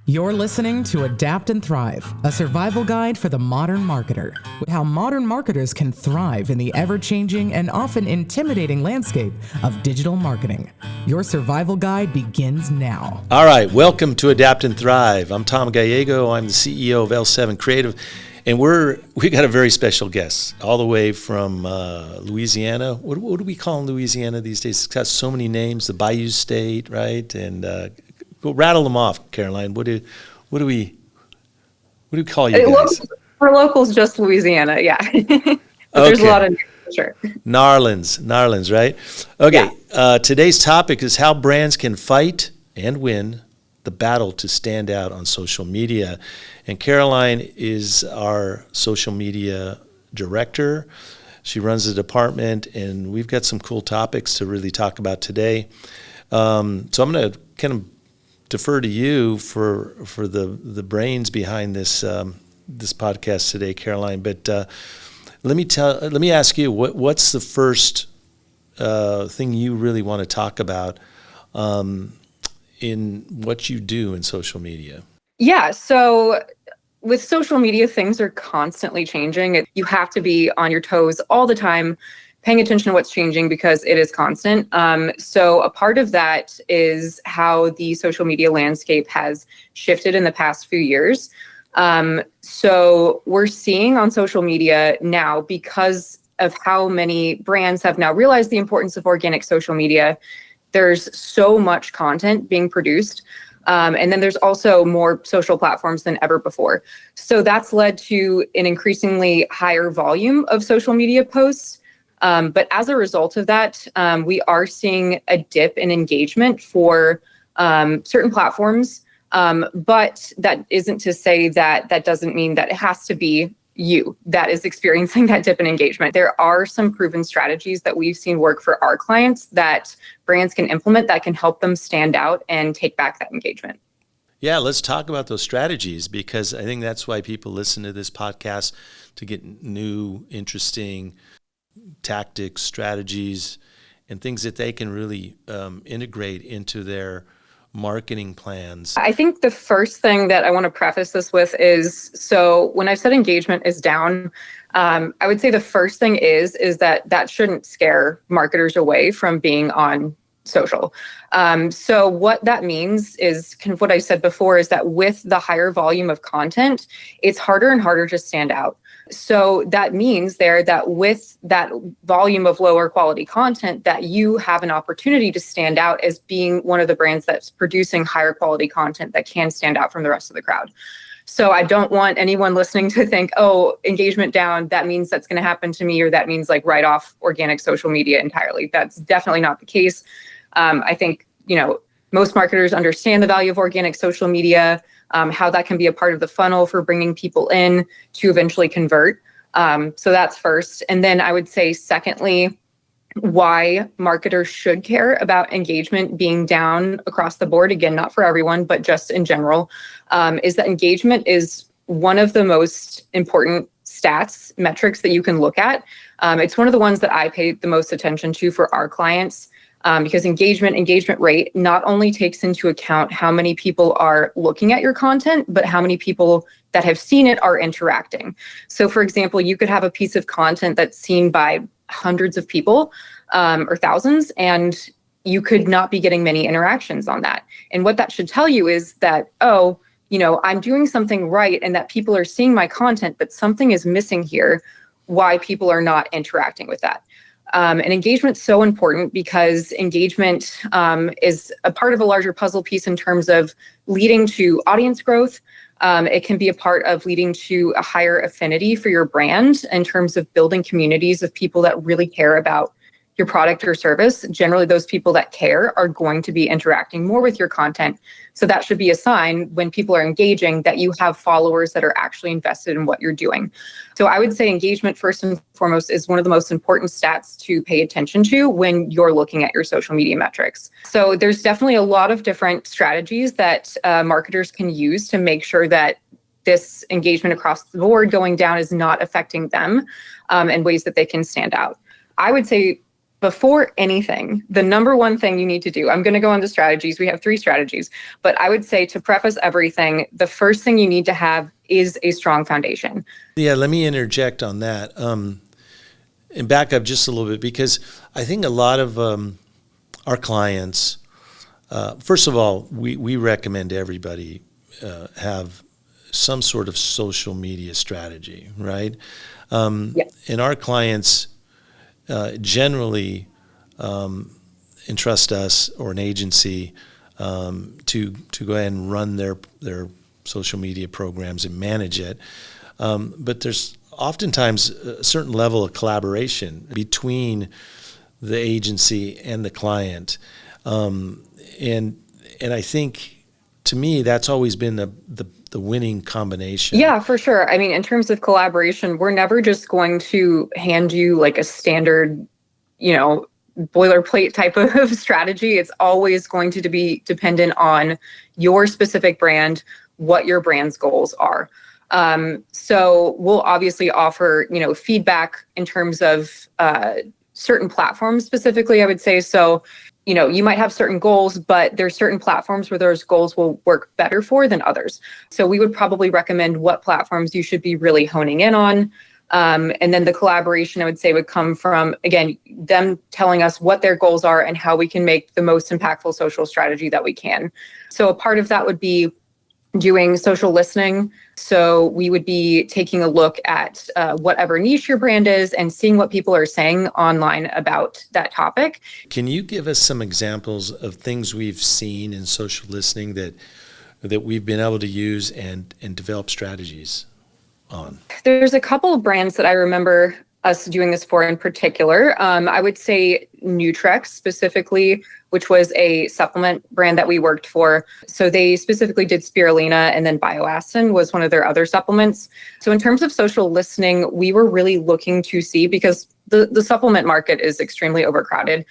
You're listening to Adapt and Thrive, a survival guide for the modern marketer, with how modern marketers can thrive in the ever-changing and often intimidating landscape of digital marketing. Your survival guide begins now. All right, welcome to Adapt and Thrive. I'm Tom Gallego. I'm the CEO of L7 Creative, and we got a very special guest all the way from Louisiana. What do we call Louisiana these days? It's got so many names. The Bayou State, right? And go rattle them off, Caroline. What do we call you guys? For locals, just Louisiana, yeah. There's a lot of names, sure. Narlands, right? Okay. Yeah. Today's topic is how brands can fight and win the battle to stand out on social media. And Caroline is our social media director. She runs the department, and we've got some cool topics to really talk about today. So I'm going to kind of defer to you for the brains behind this this podcast today, Caroline. But let me ask you, what's the first thing you really want to talk about in what you do in social media? Yeah, so with social media, things are constantly changing. You have to be on your toes all the time, paying attention to what's changing because it is constant. So a part of that is how the social media landscape has shifted in the past few years. So we're seeing on social media now, because of how many brands have now realized the importance of organic social media, there's so much content being produced. And then there's also more social platforms than ever before. So that's led to an increasingly higher volume of social media posts. But as a result of that, we are seeing a dip in engagement for certain platforms. But that isn't to say that doesn't mean that it has to be you that is experiencing that dip in engagement. There are some proven strategies that we've seen work for our clients that brands can implement that can help them stand out and take back that engagement. Yeah, let's talk about those strategies, because I think that's why people listen to this podcast, to get new, interesting tactics, strategies, and things that they can really integrate into their marketing plans. I think the first thing that I want to preface this with is, so when I said engagement is down, I would say the first thing is that shouldn't scare marketers away from being on social. So what that means is kind of what I said before, is that with the higher volume of content, it's harder and harder to stand out. So that means there that with that volume of lower quality content, that you have an opportunity to stand out as being one of the brands that's producing higher quality content that can stand out from the rest of the crowd. So I don't want anyone listening to think, oh, engagement down, that means that's going to happen to me, or that means like write off organic social media entirely. That's definitely not the case. I think, most marketers understand the value of organic social media, how that can be a part of the funnel for bringing people in to eventually convert. So that's first. And then I would say, secondly, why marketers should care about engagement being down across the board, again, not for everyone, but just in general, is that engagement is one of the most important metrics that you can look at. It's one of the ones that I pay the most attention to for our clients. Because engagement rate not only takes into account how many people are looking at your content, but how many people that have seen it are interacting. So for example, you could have a piece of content that's seen by hundreds of people or thousands, and you could not be getting many interactions on that. And what that should tell you is that, I'm doing something right and that people are seeing my content, but something is missing here, why people are not interacting with that. And engagement's so important because engagement is a part of a larger puzzle piece in terms of leading to audience growth. It can be a part of leading to a higher affinity for your brand in terms of building communities of people that really care about your product or service. Generally, those people that care are going to be interacting more with your content. So that should be a sign when people are engaging that you have followers that are actually invested in what you're doing. So I would say engagement, first and foremost, is one of the most important stats to pay attention to when you're looking at your social media metrics. So there's definitely a lot of different strategies that marketers can use to make sure that this engagement across the board going down is not affecting them in ways that they can stand out. I would say before anything, the number one thing you need to do, I'm going to go into strategies. We have 3 strategies, but I would say to preface everything, the first thing you need to have is a strong foundation. Yeah, let me interject on that and back up just a little bit, because I think a lot of our clients, first of all, we recommend everybody have some sort of social media strategy, right? Yes. And our clients generally entrust us or an agency to go ahead and run their social media programs and manage it. But there's oftentimes a certain level of collaboration between the agency and the client, and I think, to me, that's always been the winning combination. Yeah, for sure. I mean, in terms of collaboration, we're never just going to hand you like a standard, boilerplate type of strategy. It's always going to be dependent on your specific brand, what your brand's goals are. So we'll obviously offer, feedback in terms of certain platforms specifically, I would say. So, you might have certain goals, but there's certain platforms where those goals will work better for than others. So we would probably recommend what platforms you should be really honing in on. And then the collaboration, I would say, would come from, again, them telling us what their goals are and how we can make the most impactful social strategy that we can. So a part of that would be doing social listening. So we would be taking a look at whatever niche your brand is and seeing what people are saying online about that topic. Can you give us some examples of things we've seen in social listening that we've been able to use and develop strategies on? There's a couple of brands that I remember us doing this for in particular. I would say Nutrex specifically, which was a supplement brand that we worked for. So they specifically did spirulina, and then bioacin was one of their other supplements. So in terms of social listening, we were really looking to see, because the supplement market is extremely overcrowded.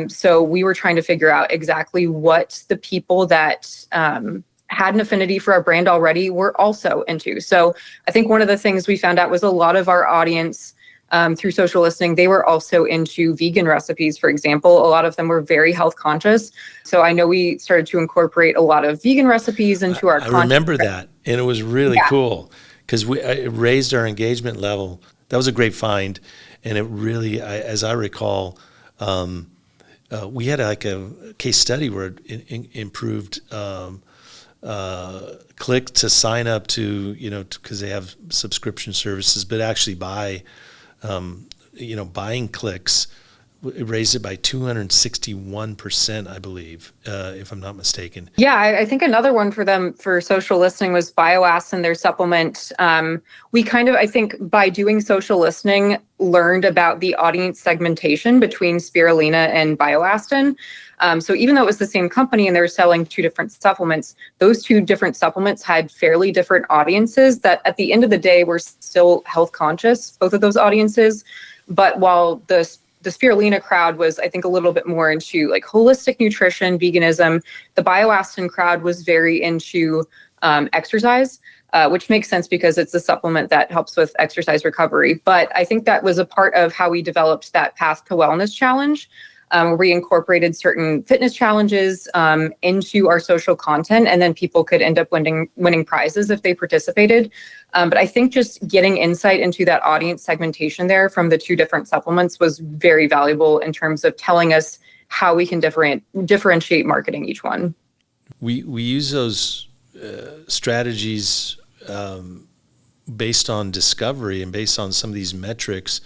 So we were trying to figure out exactly what the people that had an affinity for our brand already were also into. So I think one of the things we found out was a lot of our audience, through social listening, they were also into vegan recipes, for example. A lot of them were very health conscious. So I know we started to incorporate a lot of vegan recipes into our content. I remember that, and it was really cool, because it raised our engagement level. That was a great find, and it really, as I recall, we had like a case study where it improved click to sign up to, because they have subscription services, but actually buy. Buying clicks, it raised it by 261%, I believe, if I'm not mistaken. Yeah, I think another one for them for social listening was bioacin, their supplement. We kind of, I think, by doing social listening, learned about the audience segmentation between spirulina and bioacin. So even though it was the same company and they were selling 2 different supplements, those 2 different supplements had fairly different audiences that at the end of the day were still health conscious, both of those audiences. But while the spirulina crowd was, I think, a little bit more into like holistic nutrition, veganism, the bioacin crowd was very into exercise, which makes sense because it's a supplement that helps with exercise recovery. But I think that was a part of how we developed that Path to Wellness challenge. Where we incorporated certain fitness challenges into our social content, and then people could end up winning prizes if they participated. But I think just getting insight into that audience segmentation there from the 2 different supplements was very valuable in terms of telling us how we can differentiate marketing each one. We use those strategies based on discovery and based on some of these metrics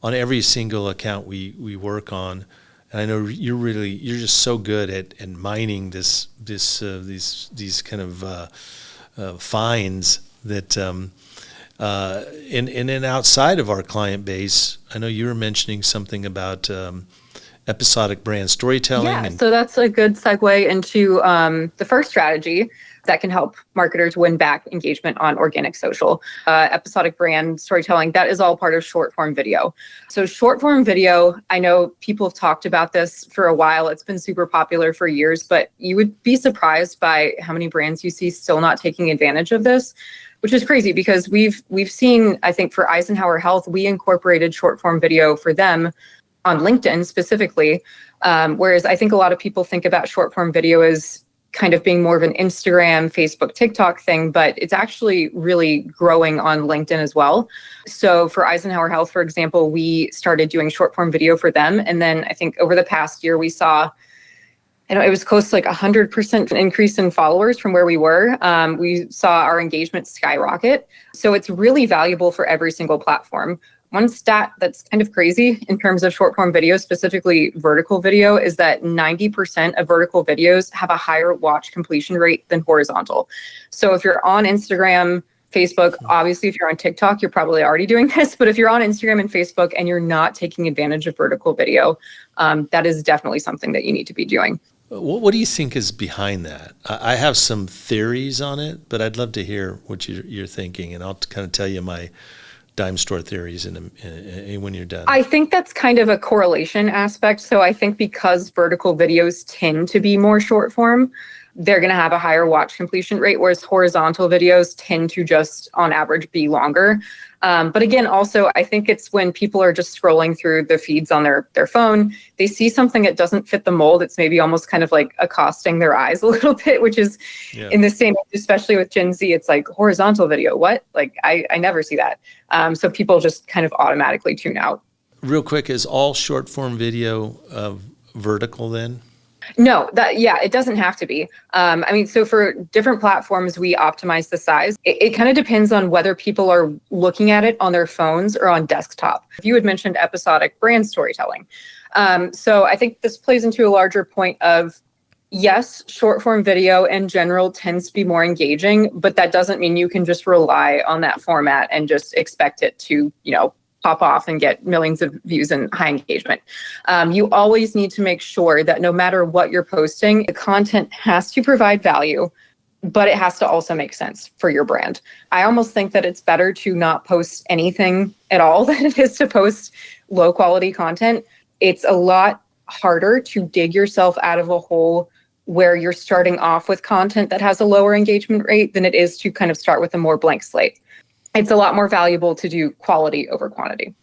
on every single account we work on. And I know you're just so good at mining these kind of finds that, and then outside of our client base, I know you were mentioning something about episodic brand storytelling. Yeah, so that's a good segue into the first strategy that can help marketers win back engagement on organic social. Episodic brand storytelling, that is all part of short form video. So short form video, I know people have talked about this for a while. It's been super popular for years, but you would be surprised by how many brands you see still not taking advantage of this, which is crazy because we've seen, I think for Eisenhower Health, we incorporated short form video for them on LinkedIn specifically. Whereas I think a lot of people think about short form video as kind of being more of an Instagram, Facebook, TikTok thing, but it's actually really growing on LinkedIn as well. So for Eisenhower Health, for example, we started doing short form video for them. And then I think over the past year, we saw, it was close to like 100% increase in followers from where we were. We saw our engagement skyrocket. So it's really valuable for every single platform. One stat that's kind of crazy in terms of short form video, specifically vertical video, is that 90% of vertical videos have a higher watch completion rate than horizontal. So if you're on Instagram, Facebook, obviously if you're on TikTok, you're probably already doing this, but if you're on Instagram and Facebook and you're not taking advantage of vertical video, that is definitely something that you need to be doing. What do you think is behind that? I have some theories on it, but I'd love to hear what you're thinking, and I'll kind of tell you my dime store theories when you're done. I think that's kind of a correlation aspect. So I think because vertical videos tend to be more short form, they're going to have a higher watch completion rate, whereas horizontal videos tend to just on average be longer. But again, also, I think it's when people are just scrolling through the feeds on their phone, they see something that doesn't fit the mold. It's maybe almost kind of like accosting their eyes a little bit, which is in the same, especially with Gen Z, it's like horizontal video. What? Like, I never see that. So people just kind of automatically tune out. Real quick, is all short form video vertical then? No, it doesn't have to be. So for different platforms, we optimize the size. It kind of depends on whether people are looking at it on their phones or on desktop. You had mentioned episodic brand storytelling. So I think this plays into a larger point of, yes, short form video in general tends to be more engaging, but that doesn't mean you can just rely on that format and just expect it to, pop off and get millions of views and high engagement. You always need to make sure that no matter what you're posting, the content has to provide value, but it has to also make sense for your brand. I almost think that it's better to not post anything at all than it is to post low quality content. It's a lot harder to dig yourself out of a hole where you're starting off with content that has a lower engagement rate than it is to kind of start with a more blank slate. It's a lot more valuable to do quality over quantity.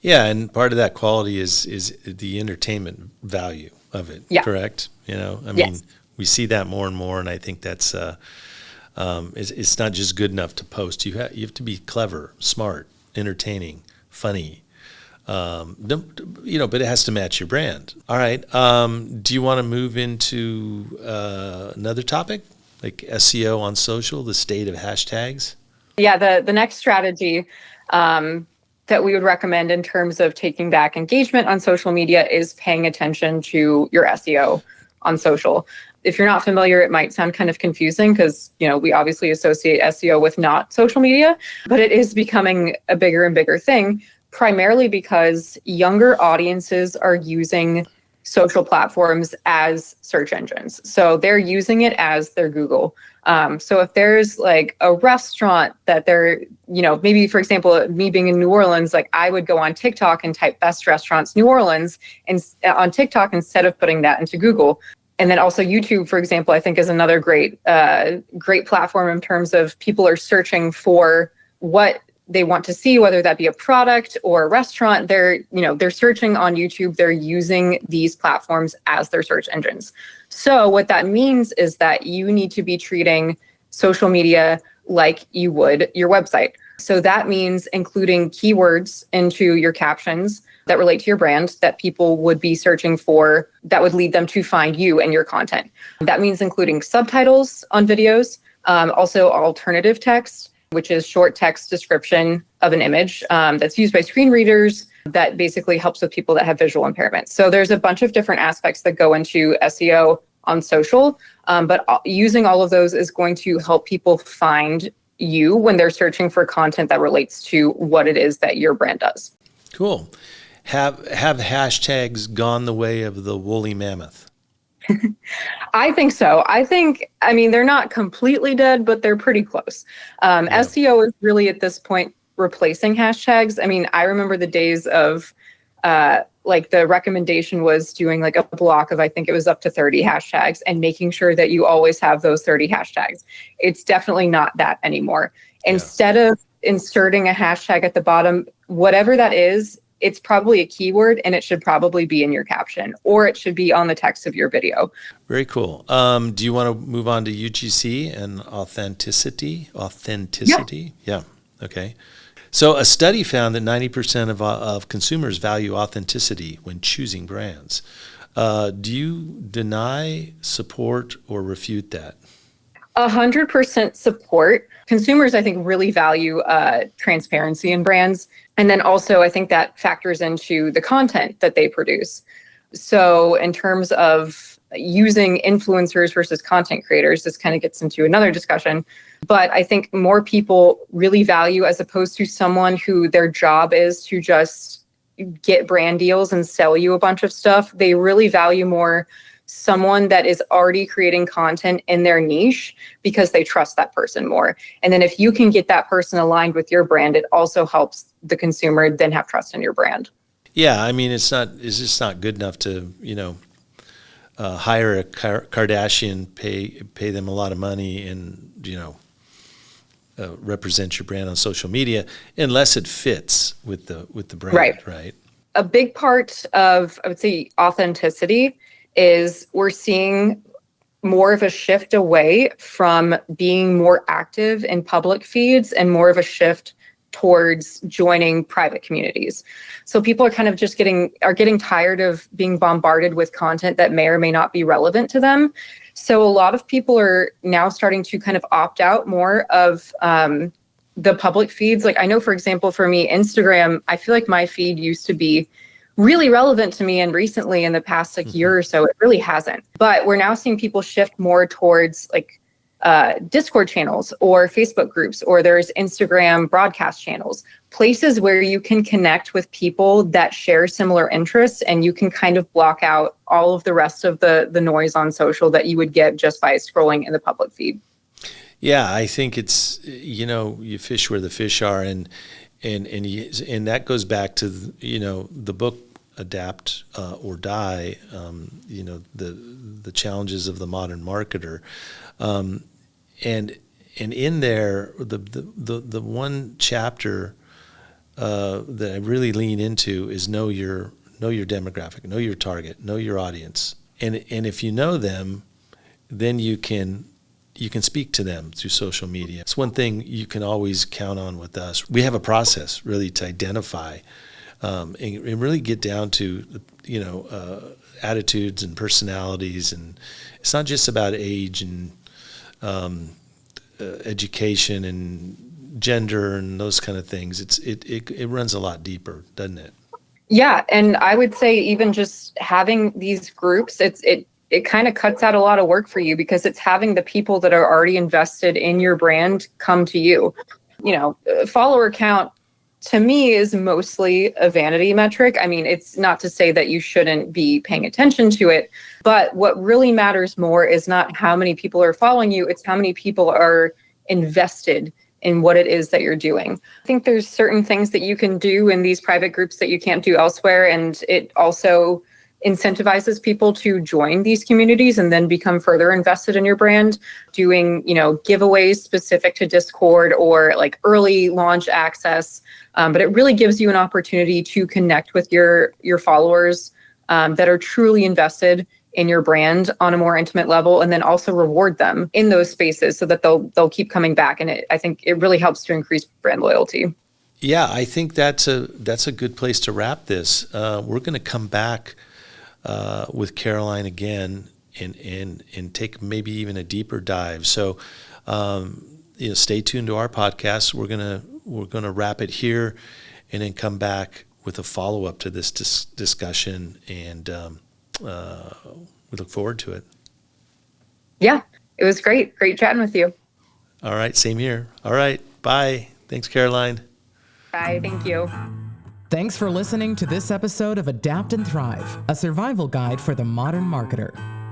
Yeah, and part of that quality is the entertainment value of it, correct? Mean, we see that more and more, and I think that's it's not just good enough to post. You have to be clever, smart, entertaining, funny. But it has to match your brand. All right. Do you want to move into another topic, like SEO on social, the state of hashtags? Yeah, the next strategy that we would recommend in terms of taking back engagement on social media is paying attention to your SEO on social. If you're not familiar, it might sound kind of confusing because, we obviously associate SEO with not social media, but it is becoming a bigger and bigger thing, primarily because younger audiences are using social platforms as search engines. So they're using it as their Google. So if there's like a restaurant that they're, maybe for example, me being in New Orleans, like I would go on TikTok and type best restaurants New Orleans and on TikTok instead of putting that into Google. And then also YouTube, for example, I think is another great platform in terms of people are searching for what they want to see, whether that be a product or a restaurant. They're searching on YouTube. They're using these platforms as their search engines. So what that means is that you need to be treating social media like you would your website. So that means including keywords into your captions that relate to your brand that people would be searching for, that would lead them to find you and your content. That means including subtitles on videos, also alternative text, which is short text description of an image that's used by screen readers that basically helps with people that have visual impairments. So there's a bunch of different aspects that go into SEO on social, but using all of those is going to help people find you when they're searching for content that relates to what it is that your brand does. Cool. Have hashtags gone the way of the woolly mammoth? I think so. They're not completely dead, but they're pretty close. SEO is really at this point replacing hashtags. I remember the days of the recommendation was doing like a block of, I think it was up to 30 hashtags and making sure that you always have those 30 hashtags. It's definitely not that anymore. Instead of inserting a hashtag at the bottom, whatever that is, it's probably a keyword and it should probably be in your caption or it should be on the text of your video. Very cool. Do you want to move on to UGC and authenticity? Yeah. Okay. So a study found that 90% of consumers value authenticity when choosing brands. Do you deny, support, or refute that? 100% support. Consumers, I think, really value transparency in brands. And then also, I think that factors into the content that they produce. So in terms of using influencers versus content creators, this kind of gets into another discussion. But I think more people really value, as opposed to someone who their job is to just get brand deals and sell you a bunch of stuff, they really value more someone that is already creating content in their niche because they trust that person more. And then if you can get that person aligned with your brand, it also helps the consumer then have trust in your brand. Yeah, I mean, it's just not good enough to, hire a Kardashian, pay them a lot of money and, represent your brand on social media unless it fits with the brand, right? A big part of, I would say, authenticity is we're seeing more of a shift away from being more active in public feeds and more of a shift towards joining private communities. So people are kind of just getting tired of being bombarded with content that may or may not be relevant to them. So a lot of people are now starting to kind of opt out more of the public feeds. Like I know, for example, for me, Instagram, I feel like my feed used to be really relevant to me, and recently in the past year or so, it really hasn't. But we're now seeing people shift more towards like Discord channels or Facebook groups, or there's Instagram broadcast channels, places where you can connect with people that share similar interests, and you can kind of block out all of the rest of the noise on social that you would get just by scrolling in the public feed. Yeah, I think it's, you fish where the fish are, and that goes back to the book Adapt or Die, the challenges of the modern marketer, and in there the one chapter that I really lean into is know your demographic, know your target, know your audience, and if you know them, then you can speak to them through social media. It's one thing you can always count on with us. We have a process really to identify and really get down to attitudes and personalities, and it's not just about age and education and gender and those kind of things. It runs a lot deeper, doesn't it? Yeah, and I would say even just having these groups, it kind of cuts out a lot of work for you, because it's having the people that are already invested in your brand come to you. Follower count to me is mostly a vanity metric. I mean, it's not to say that you shouldn't be paying attention to it, but what really matters more is not how many people are following you, it's how many people are invested in what it is that you're doing. I think there's certain things that you can do in these private groups that you can't do elsewhere, and it also incentivizes people to join these communities and then become further invested in your brand, doing, giveaways specific to Discord or like early launch access. But it really gives you an opportunity to connect with your followers that are truly invested in your brand on a more intimate level, and then also reward them in those spaces so that they'll keep coming back. And I think it really helps to increase brand loyalty. Yeah, I think that's a good place to wrap this. We're going to come back with Caroline again and take maybe even a deeper dive. So, stay tuned to our podcast. We're gonna wrap it here, and then come back with a follow up to this discussion, and we look forward to it. Yeah, it was great chatting with you. All right, same here. All right, bye. Thanks, Caroline. Bye. Thank you. Thanks for listening to this episode of Adapt and Thrive, a survival guide for the modern marketer.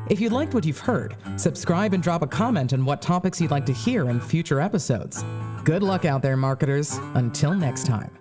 If you liked what you've heard, subscribe and drop a comment on what topics you'd like to hear in future episodes. Good luck out there, marketers. Until next time.